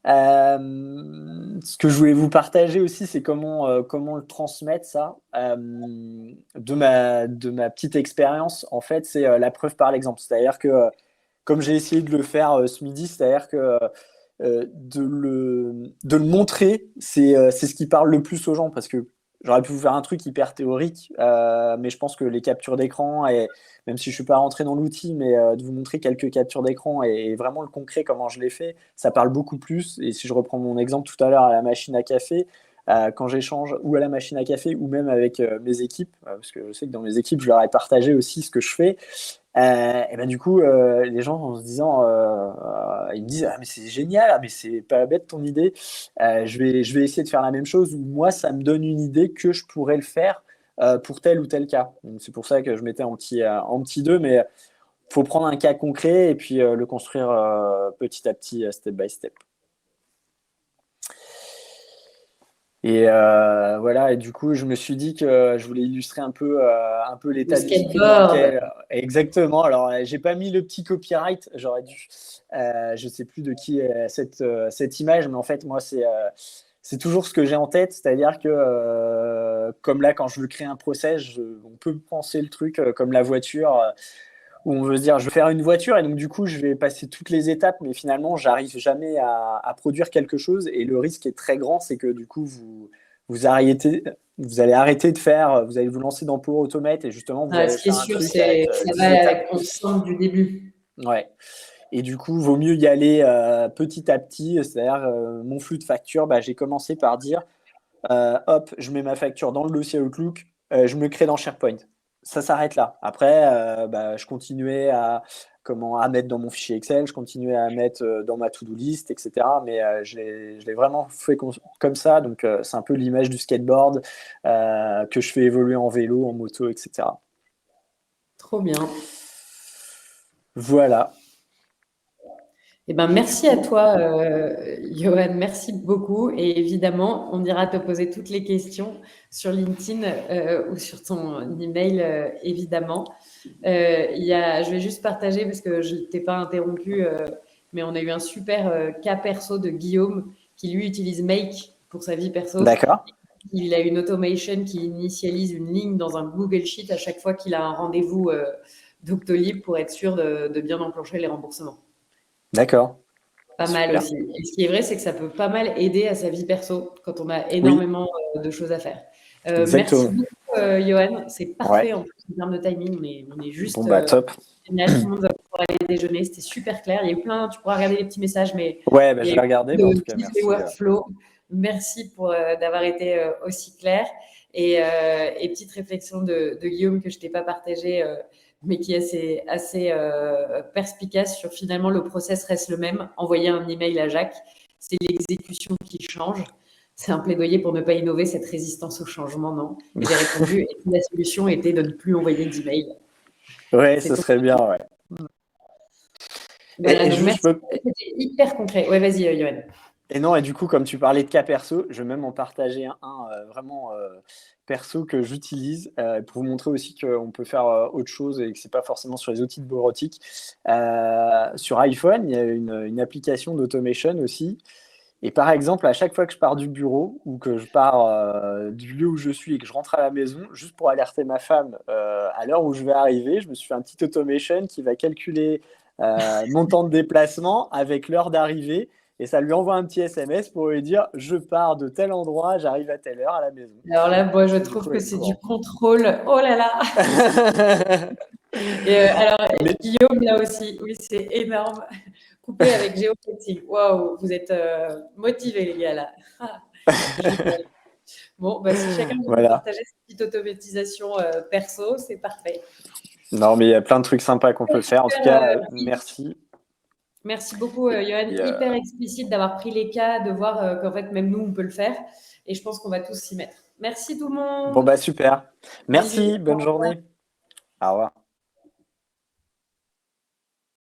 [SPEAKER 2] Ce que je voulais vous partager aussi, c'est comment le transmettre, ça. De ma petite expérience, en fait, c'est la preuve par l'exemple. C'est-à-dire que, comme j'ai essayé de le faire ce midi, c'est-à-dire que de le montrer, c'est ce qui parle le plus aux gens, parce que j'aurais pu vous faire un truc hyper théorique, mais je pense que les captures d'écran, et même si je ne suis pas rentré dans l'outil, mais de vous montrer quelques captures d'écran et vraiment le concret, comment je l'ai fait, ça parle beaucoup plus. Et si je reprends mon exemple tout à l'heure à la machine à café, quand j'échange ou à la machine à café ou même avec mes équipes, parce que je sais que dans mes équipes, je leur ai partagé aussi ce que je fais. Et ben du coup, les gens en se disant, ils me disent, ah mais c'est génial, ah mais c'est pas bête ton idée. Je vais essayer de faire la même chose, ou moi ça me donne une idée que je pourrais le faire pour tel ou tel cas. Donc c'est pour ça que je mettais en petit 2, mais faut prendre un cas concret et puis le construire petit à petit, step by step. Et voilà, et du coup, je me suis dit que je voulais illustrer un peu
[SPEAKER 1] Le
[SPEAKER 2] l'état d'esprit dans
[SPEAKER 1] skateboard.
[SPEAKER 2] lequel. Exactement. Alors, j'ai pas mis le petit copyright, j'aurais dû. Je sais plus de qui est cette image, mais en fait, moi, c'est toujours ce que j'ai en tête, c'est-à-dire que, comme là, quand je veux créer un process, on peut penser le truc comme la voiture. Où on veut se dire, je veux faire une voiture, et donc du coup, je vais passer toutes les étapes, mais finalement, j'arrive jamais à produire quelque chose. Et le risque est très grand, c'est que du coup, vous allez arrêter de faire, vous allez vous lancer dans Power Automate, et justement, vous allez
[SPEAKER 1] Ce qui est
[SPEAKER 2] faire un
[SPEAKER 1] sûr,
[SPEAKER 2] truc
[SPEAKER 1] c'est
[SPEAKER 2] avec
[SPEAKER 1] que ça
[SPEAKER 2] 10
[SPEAKER 1] va
[SPEAKER 2] étapes.
[SPEAKER 1] ensemble du début.
[SPEAKER 2] Ouais. Et du coup, vaut mieux y aller petit à petit. C'est-à-dire, mon flux de facture, j'ai commencé par dire, hop, je mets ma facture dans le dossier Outlook, je me crée dans SharePoint. Ça s'arrête là. Après, je continuais à mettre dans mon fichier Excel, je continuais à mettre dans ma to-do list, etc. Mais je l'ai vraiment fait comme ça. Donc, c'est un peu l'image du skateboard que je fais évoluer en vélo, en moto, etc.
[SPEAKER 1] Trop bien.
[SPEAKER 2] Voilà.
[SPEAKER 1] Eh ben, merci à toi, Johan. Merci beaucoup. Et évidemment, on ira te poser toutes les questions sur LinkedIn ou sur ton email, évidemment. Je vais juste partager parce que je ne t'ai pas interrompu, mais on a eu un super cas perso de Guillaume qui lui utilise Make pour sa vie perso.
[SPEAKER 2] D'accord.
[SPEAKER 1] Il a une automation qui initialise une ligne dans un Google Sheet à chaque fois qu'il a un rendez-vous Doctolib pour être sûr de bien enclencher les remboursements.
[SPEAKER 2] D'accord.
[SPEAKER 1] Pas mal
[SPEAKER 2] Super.
[SPEAKER 1] aussi. Et ce qui est vrai, c'est que ça peut pas mal aider à sa vie perso quand on a
[SPEAKER 2] Oui,
[SPEAKER 1] énormément de choses à faire. Merci
[SPEAKER 2] exactement.
[SPEAKER 1] beaucoup, Johan. C'est parfait
[SPEAKER 2] Ouais.
[SPEAKER 1] en plus en termes de timing. On est
[SPEAKER 2] Bon,
[SPEAKER 1] juste
[SPEAKER 2] top.
[SPEAKER 1] génial. Tout le monde va pouvoir aller déjeuner. C'était super clair. Il y a eu plein, tu pourras regarder les petits messages, mais
[SPEAKER 2] Ouais,
[SPEAKER 1] il y
[SPEAKER 2] je
[SPEAKER 1] a
[SPEAKER 2] vais
[SPEAKER 1] eu
[SPEAKER 2] regarder, mais
[SPEAKER 1] plein
[SPEAKER 2] en
[SPEAKER 1] de
[SPEAKER 2] tout cas,
[SPEAKER 1] kiff et
[SPEAKER 2] merci.
[SPEAKER 1] workflow. Merci pour d'avoir été aussi clair. Et petite réflexion de Guillaume que je t'ai pas partagée, mais qui est assez perspicace sur finalement le process reste le même. Envoyer un email à Jacques, c'est l'exécution qui change. C'est un plaidoyer pour ne pas innover cette résistance au changement, non? Et j'ai répondu, et la solution était de ne plus envoyer d'email.
[SPEAKER 2] Ouais,
[SPEAKER 1] C'est
[SPEAKER 2] ce
[SPEAKER 1] ton
[SPEAKER 2] serait bien, ouais.
[SPEAKER 1] Voilà, donc
[SPEAKER 2] Juste,
[SPEAKER 1] merci. C'était hyper concret. Ouais, vas-y, Yoann.
[SPEAKER 2] et non, et du coup, comme tu parlais de cas perso, je vais même en partager un vraiment perso que j'utilise pour vous montrer aussi qu'on peut faire autre chose et que c'est pas forcément sur les outils de bureautique. Sur iPhone, il y a une application d'automation aussi. Et par exemple, à chaque fois que je pars du bureau ou que je pars du lieu où je suis et que je rentre à la maison, juste pour alerter ma femme à l'heure où je vais arriver, je me suis fait un petit automation qui va calculer mon temps de déplacement avec l'heure d'arrivée. Et ça lui envoie un petit SMS pour lui dire je pars de tel endroit, j'arrive à telle heure à la maison.
[SPEAKER 1] Alors là, moi, je
[SPEAKER 2] Du
[SPEAKER 1] trouve
[SPEAKER 2] coup,
[SPEAKER 1] que
[SPEAKER 2] elle est au
[SPEAKER 1] c'est du
[SPEAKER 2] courant.
[SPEAKER 1] contrôle. Oh là là. Et alors,
[SPEAKER 2] Mais
[SPEAKER 1] Guillaume, là aussi, oui, c'est énorme. Coupé avec géofencing. Waouh, vous êtes motivés, les gars, là. Ah, génial. Bon, si chacun veut
[SPEAKER 2] voilà.
[SPEAKER 1] partager cette petite automatisation perso, c'est parfait.
[SPEAKER 2] Non, mais il y a plein de trucs sympas qu'on peut faire. En tout
[SPEAKER 1] Super,
[SPEAKER 2] cas,
[SPEAKER 1] merci.
[SPEAKER 2] merci.
[SPEAKER 1] Merci beaucoup, Johan.
[SPEAKER 2] Et,
[SPEAKER 1] Hyper explicite d'avoir pris les cas, de voir qu'en fait, même nous, on peut le faire. Et je pense qu'on va tous s'y mettre. Merci tout le
[SPEAKER 2] bon,
[SPEAKER 1] monde.
[SPEAKER 2] super.
[SPEAKER 1] Bisous.
[SPEAKER 2] Merci, bonne journée. Au revoir.